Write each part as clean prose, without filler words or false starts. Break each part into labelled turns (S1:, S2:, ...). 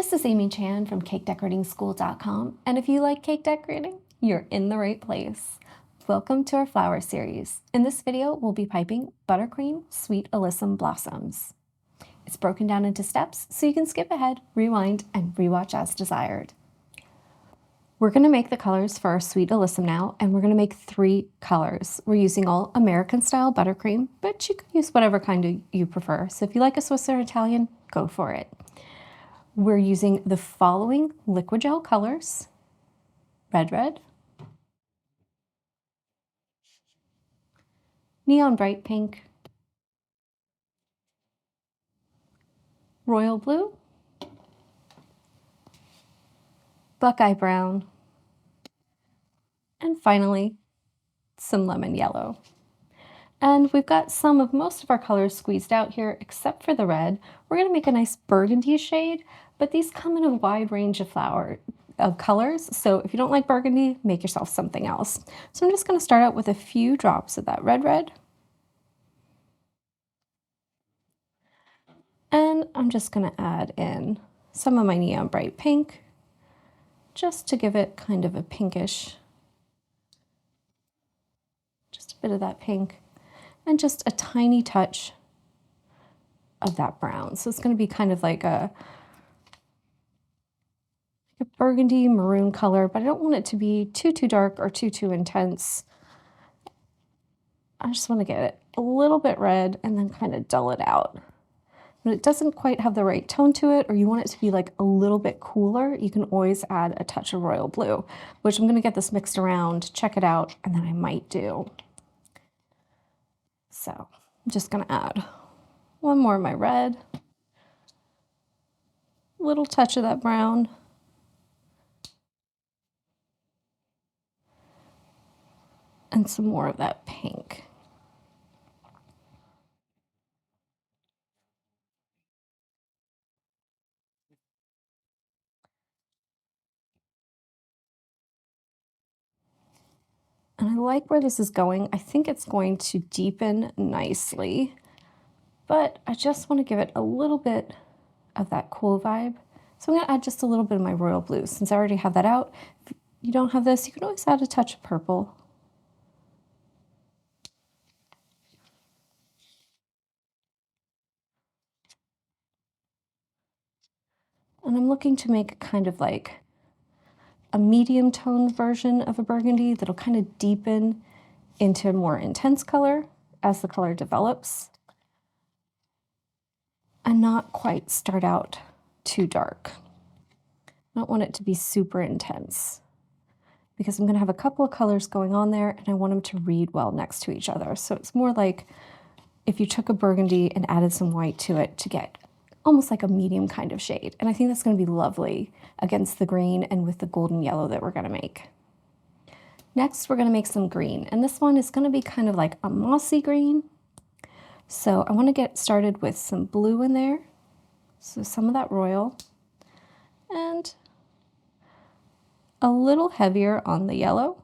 S1: This is Amy Chan from CakeDecoratingSchool.com, and if you like cake decorating, you're in the right place. Welcome to our flower series. In this video, we'll be piping Buttercream Sweet Alyssum Blossoms. It's broken down into steps, so you can skip ahead, rewind, and rewatch as desired. We're going to make the colors for our Sweet Alyssum now, and we're going to make 3 colors. We're using all American-style buttercream, but you can use whatever kind you prefer. So if you like a Swiss or Italian, go for it. We're using the following liquid gel colors: red, neon bright pink, royal blue, buckeye brown, and finally, some lemon yellow. And we've got most of our colors squeezed out here, except for the red. We're going to make a nice burgundy shade, but these come in a wide range of colors. So if you don't like burgundy, make yourself something else. So I'm just going to start out with a few drops of that red. And I'm just going to add in some of my neon bright pink, just to give it kind of a pinkish, just a bit of that pink, and just a tiny touch of that brown. So it's going to be kind of like a burgundy maroon color, but I don't want it to be too dark or too intense. I just want to get it a little bit red and then kind of dull it out. When it doesn't quite have the right tone to it, or you want it to be like a little bit cooler, you can always add a touch of royal blue, which I'm going to get this mixed around, check it out, and then I might do. So I'm just going to add one more of my red, little touch of that brown, and some more of that pink. And I like where this is going. I think it's going to deepen nicely, but I just want to give it a little bit of that cool vibe. So I'm going to add just a little bit of my royal blue. Since I already have that out, if you don't have this, you can always add a touch of purple. And I'm looking to make kind of like a medium tone version of a burgundy that'll kind of deepen into a more intense color as the color develops, and not quite start out too dark. I don't want it to be super intense because I'm going to have a couple of colors going on there and I want them to read well next to each other. So it's more like if you took a burgundy and added some white to it to get almost like a medium kind of shade. And I think that's going to be lovely against the green and with the golden yellow that we're going to make. Next, we're going to make some green. And this one is going to be kind of like a mossy green. So I want to get started with some blue in there. So some of that royal. And a little heavier on the yellow.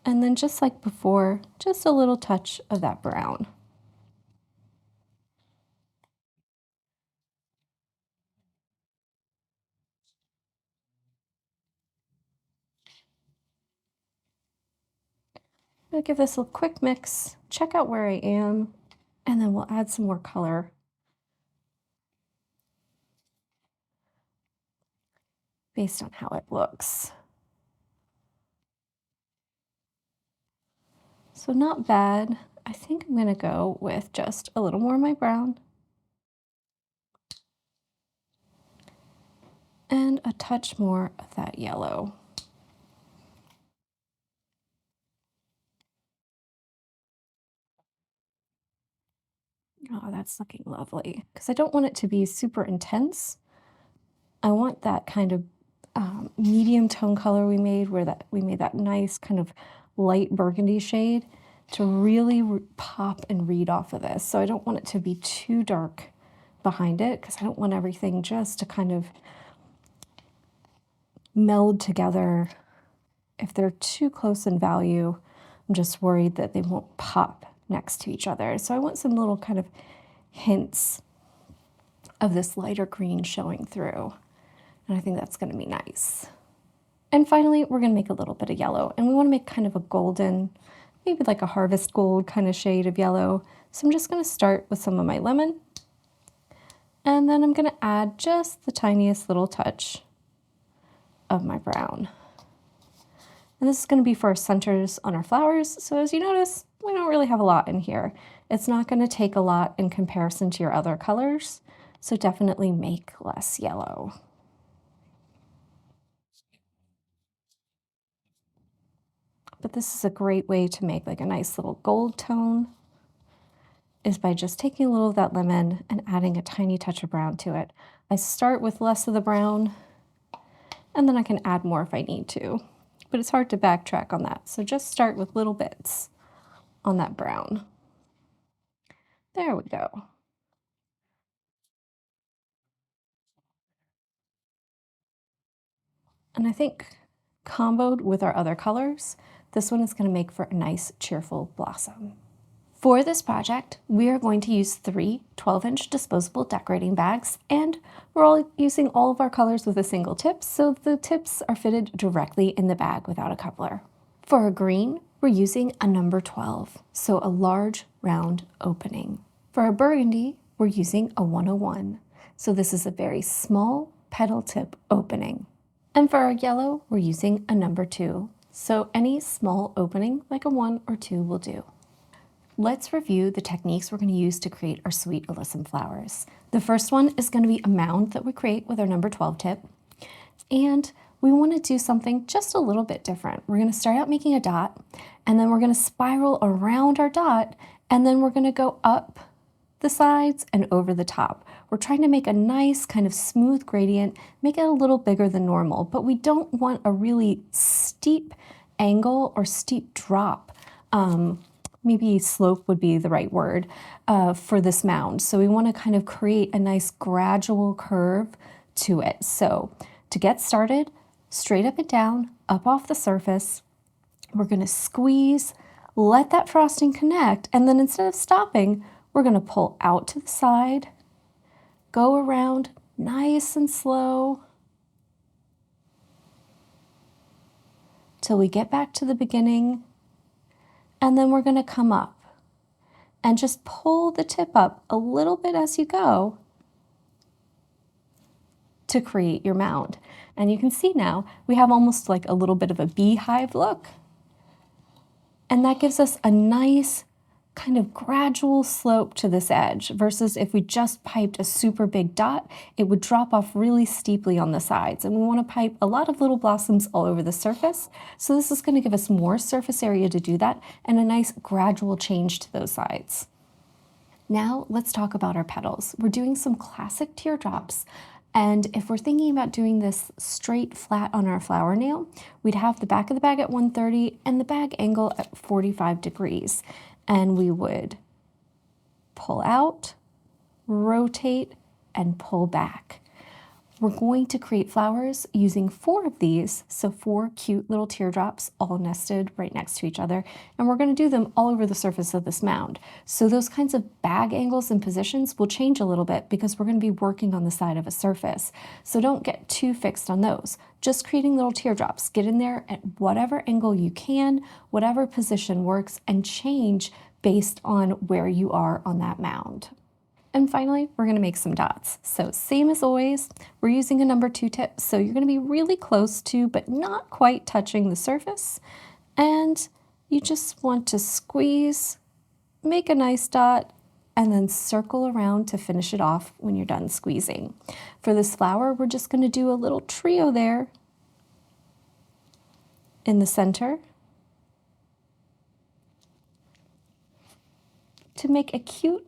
S1: And then just like before, just a little touch of that brown. I'm gonna give this a quick mix, check out where I am, and then we'll add some more color based on how it looks. So not bad. I think I'm going to go with just a little more of my brown and a touch more of that yellow. Oh, that's looking lovely. Because I don't want it to be super intense. I want that kind of medium tone color we made, where we made that nice kind of light burgundy shade to really pop and read off of this. So I don't want it to be too dark behind it because I don't want everything just to kind of meld together. If they're too close in value, I'm just worried that they won't pop next to each other. So I want some little kind of hints of this lighter green showing through. And I think that's going to be nice. And finally, we're going to make a little bit of yellow. And we want to make kind of a golden, maybe like a harvest gold kind of shade of yellow. So I'm just going to start with some of my lemon. And then I'm going to add just the tiniest little touch of my brown. And this is going to be for our centers on our flowers. So as you notice, we don't really have a lot in here. It's not going to take a lot in comparison to your other colors. So definitely make less yellow. But this is a great way to make like a nice little gold tone, is by just taking a little of that lemon and adding a tiny touch of brown to it. I start with less of the brown, and then I can add more if I need to. But it's hard to backtrack on that. So just start with little bits on that brown. There we go. And I think comboed with our other colors, this one is going to make for a nice cheerful blossom. For this project, we are going to use 3 12-inch disposable decorating bags, and we're all using all of our colors with a single tip, so the tips are fitted directly in the bag without a coupler. For a green, we're using a number 12, so a large round opening. For a burgundy, we're using a 101, so this is a very small petal tip opening. And for our yellow, we're using a number 2, so any small opening like a 1 or 2 will do. Let's review the techniques we're going to use to create our sweet alyssum flowers. The first one is going to be a mound that we create with our number 12 tip. And we want to do something just a little bit different. We're going to start out making a dot, and then we're going to spiral around our dot, and then we're going to go up the sides and over the top. We're trying to make a nice kind of smooth gradient, make it a little bigger than normal, but we don't want a really steep angle or steep drop. Maybe slope would be the right word for this mound. So we want to kind of create a nice gradual curve to it. So to get started, straight up and down, up off the surface, we're going to squeeze, let that frosting connect, and then instead of stopping, we're going to pull out to the side, go around nice and slow till we get back to the beginning. And then we're going to come up and just pull the tip up a little bit as you go to create your mound. And you can see now we have almost like a little bit of a beehive look. And that gives us a nice kind of gradual slope to this edge versus if we just piped a super big dot, it would drop off really steeply on the sides. And we want to pipe a lot of little blossoms all over the surface. So this is going to give us more surface area to do that and a nice gradual change to those sides. Now let's talk about our petals. We're doing some classic teardrops. And if we're thinking about doing this straight flat on our flower nail, we'd have the back of the bag at 130 and the bag angle at 45 degrees. And we would pull out, rotate, and pull back. We're going to create flowers using 4 of these, so 4 cute little teardrops all nested right next to each other, and we're going to do them all over the surface of this mound. So those kinds of bag angles and positions will change a little bit because we're going to be working on the side of a surface. So don't get too fixed on those. Just creating little teardrops. Get in there at whatever angle you can, whatever position works, and change based on where you are on that mound. And finally, we're going to make some dots. So same as always, we're using a number 2 tip. So you're going to be really close to, but not quite touching the surface. And you just want to squeeze, make a nice dot, and then circle around to finish it off when you're done squeezing. For this flower, we're just going to do a little trio there in the center to make a cute,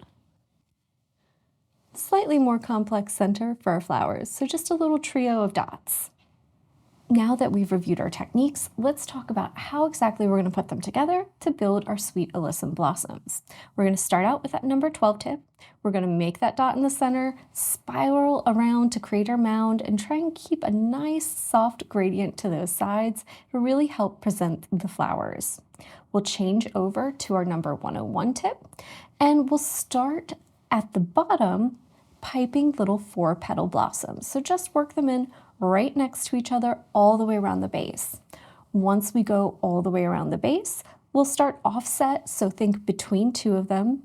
S1: slightly more complex center for our flowers. So just a little trio of dots. Now that we've reviewed our techniques, let's talk about how exactly we're going to put them together to build our sweet alyssum blossoms. We're going to start out with that number 12 tip. We're going to make that dot in the center, spiral around to create our mound, and try and keep a nice soft gradient to those sides to really help present the flowers. We'll change over to our number 101 tip, and we'll start at the bottom piping little 4-petal blossoms. So just work them in right next to each other all the way around the base. Once we go all the way around the base, we'll start offset, so think between two of them,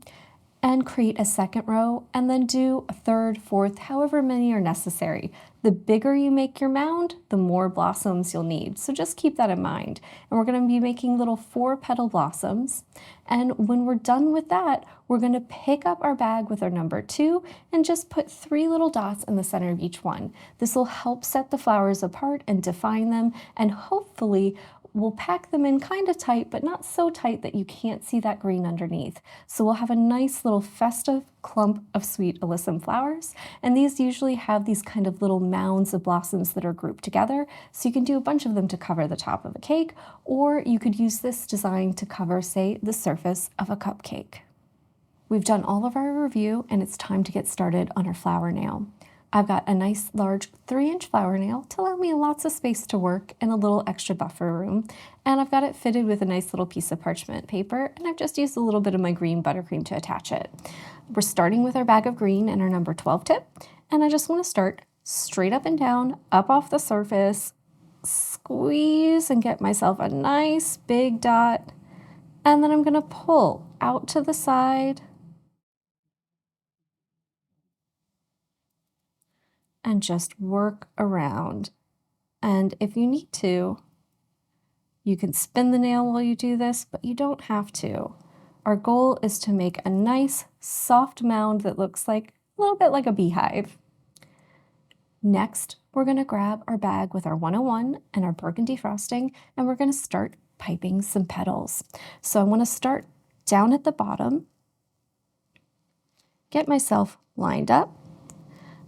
S1: and create a second row, and then do a third, fourth, however many are necessary. The bigger you make your mound, the more blossoms you'll need. So just keep that in mind. And we're gonna be making little 4-petal blossoms. And when we're done with that, we're gonna pick up our bag with our number 2 and just put 3 little dots in the center of each one. This will help set the flowers apart and define them, and hopefully we'll pack them in kind of tight, but not so tight that you can't see that green underneath. So we'll have a nice little festive clump of sweet alyssum flowers. And these usually have these kind of little mounds of blossoms that are grouped together. So you can do a bunch of them to cover the top of a cake, or you could use this design to cover, say, the surface of a cupcake. We've done all of our review, and it's time to get started on our flower nail. I've got a nice large 3-inch flower nail to allow me lots of space to work and a little extra buffer room. And I've got it fitted with a nice little piece of parchment paper, and I've just used a little bit of my green buttercream to attach it. We're starting with our bag of green and our number 12 tip, and I just want to start straight up and down, up off the surface, squeeze and get myself a nice big dot, and then I'm going to pull out to the side and just work around. And if you need to, you can spin the nail while you do this, but you don't have to. Our goal is to make a nice soft mound that looks like a little bit like a beehive. Next, we're going to grab our bag with our 101 and our burgundy frosting, and we're going to start piping some petals. So I want to start down at the bottom, get myself lined up,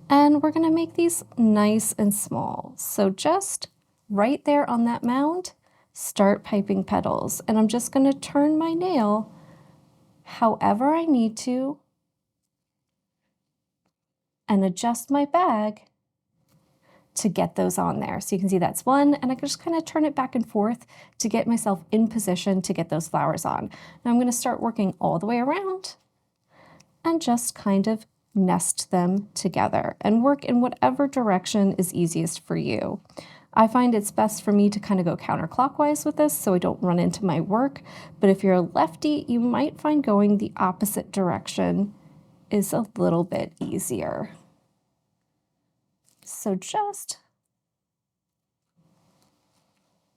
S1: and we're going to make these nice and small. So just right there on that mound, start piping petals. And I'm just going to turn my nail however I need to and adjust my bag to get those on there. So you can see that's one, and I can just kind of turn it back and forth to get myself in position to get those flowers on. Now I'm going to start working all the way around and just kind of nest them together and work in whatever direction is easiest for you. I find it's best for me to kind of go counterclockwise with this so I don't run into my work, but if you're a lefty, you might find going the opposite direction is a little bit easier. So just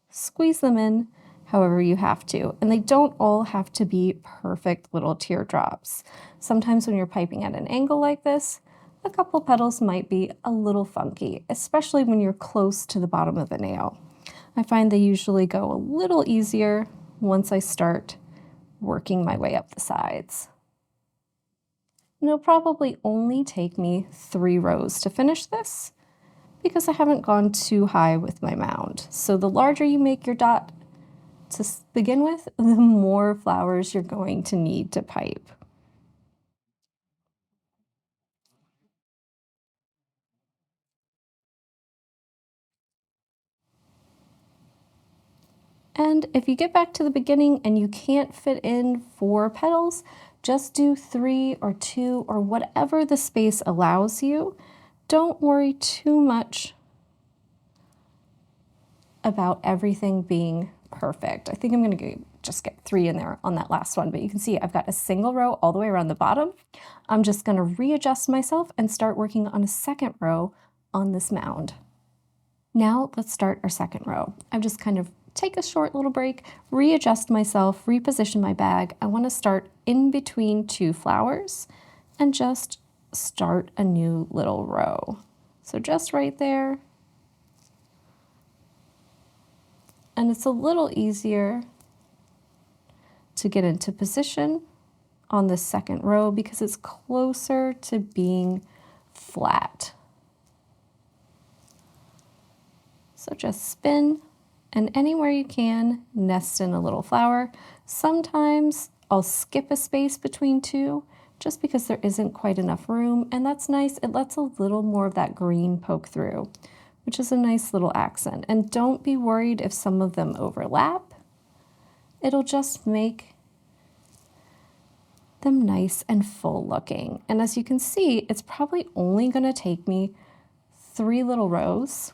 S1: squeeze them in however you have to. And they don't all have to be perfect little teardrops. Sometimes when you're piping at an angle like this, a couple petals might be a little funky, especially when you're close to the bottom of the nail. I find they usually go a little easier once I start working my way up the sides. And it'll probably only take me 3 rows to finish this because I haven't gone too high with my mound. So the larger you make your dot to begin with, the more flowers you're going to need to pipe. And if you get back to the beginning and you can't fit in 4 petals, just do 3 or 2 or whatever the space allows you. Don't worry too much about everything being perfect. I think I'm going to just get 3 in there on that last one, but you can see I've got a single row all the way around the bottom. I'm just going to readjust myself and start working on a second row on this mound. Now let's start our second row. I've just kind of take a short little break, readjust myself, reposition my bag. I want to start in between 2 flowers and just start a new little row. So just right there. And it's a little easier to get into position on the second row because it's closer to being flat. So just spin, and anywhere you can, nest in a little flower. Sometimes I'll skip a space between 2 just because there isn't quite enough room, and that's nice. It lets a little more of that green poke through, which is a nice little accent. And don't be worried if some of them overlap. It'll just make them nice and full looking. And as you can see, it's probably only going to take me 3 little rows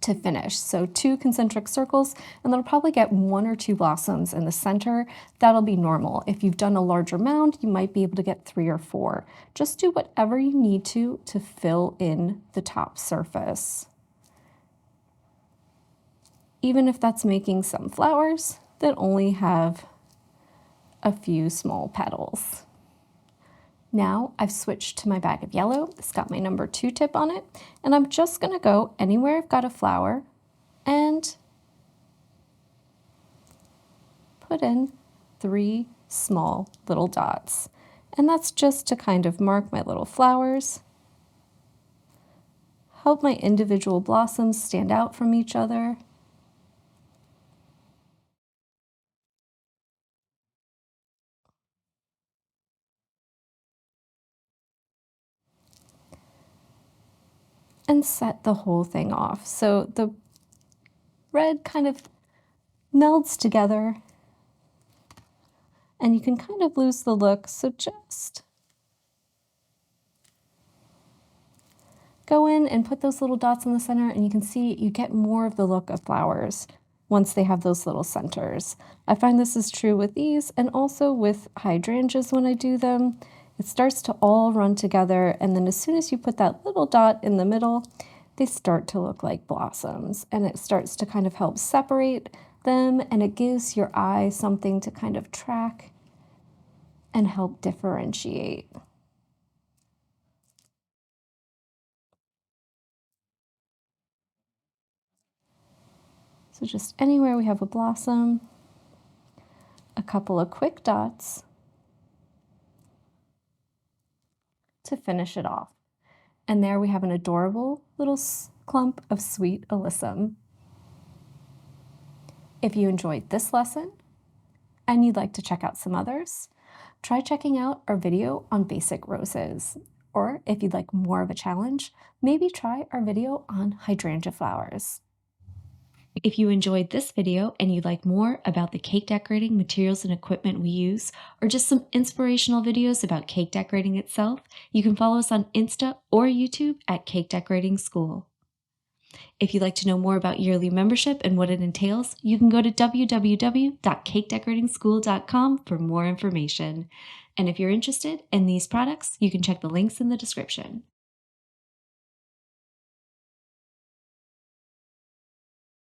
S1: to finish. So 2 concentric circles, and then I'll probably get 1 or 2 blossoms in the center. That'll be normal. If you've done a larger mound, you might be able to get 3 or 4. Just do whatever you need to fill in the top surface. Even if that's making some flowers that only have a few small petals. Now I've switched to my bag of yellow. It's got my number 2 tip on it, and I'm just gonna go anywhere I've got a flower and put in 3 small little dots. And that's just to kind of mark my little flowers, help my individual blossoms stand out from each other. And set the whole thing off. So the red kind of melds together and you can kind of lose the look. So just go in and put those little dots in the center and you can see you get more of the look of flowers once they have those little centers. I find this is true with these and also with hydrangeas when I do them. It starts to all run together, and then as soon as you put that little dot in the middle, they start to look like blossoms, and it starts to kind of help separate them, and it gives your eye something to kind of track and help differentiate. So just anywhere we have a blossom, a couple of quick dots to finish it off. And there we have an adorable little clump of sweet alyssum. If you enjoyed this lesson and you'd like to check out some others, try checking out our video on basic roses. Or if you'd like more of a challenge, maybe try our video on hydrangea flowers. If you enjoyed this video and you'd like more about the cake decorating materials and equipment we use, or just some inspirational videos about cake decorating itself, you can follow us on Insta or YouTube at Cake Decorating School. If you'd like to know more about yearly membership and what it entails, you can go to www.cakedecoratingschool.com for more information. And if you're interested in these products, you can check the links in the description.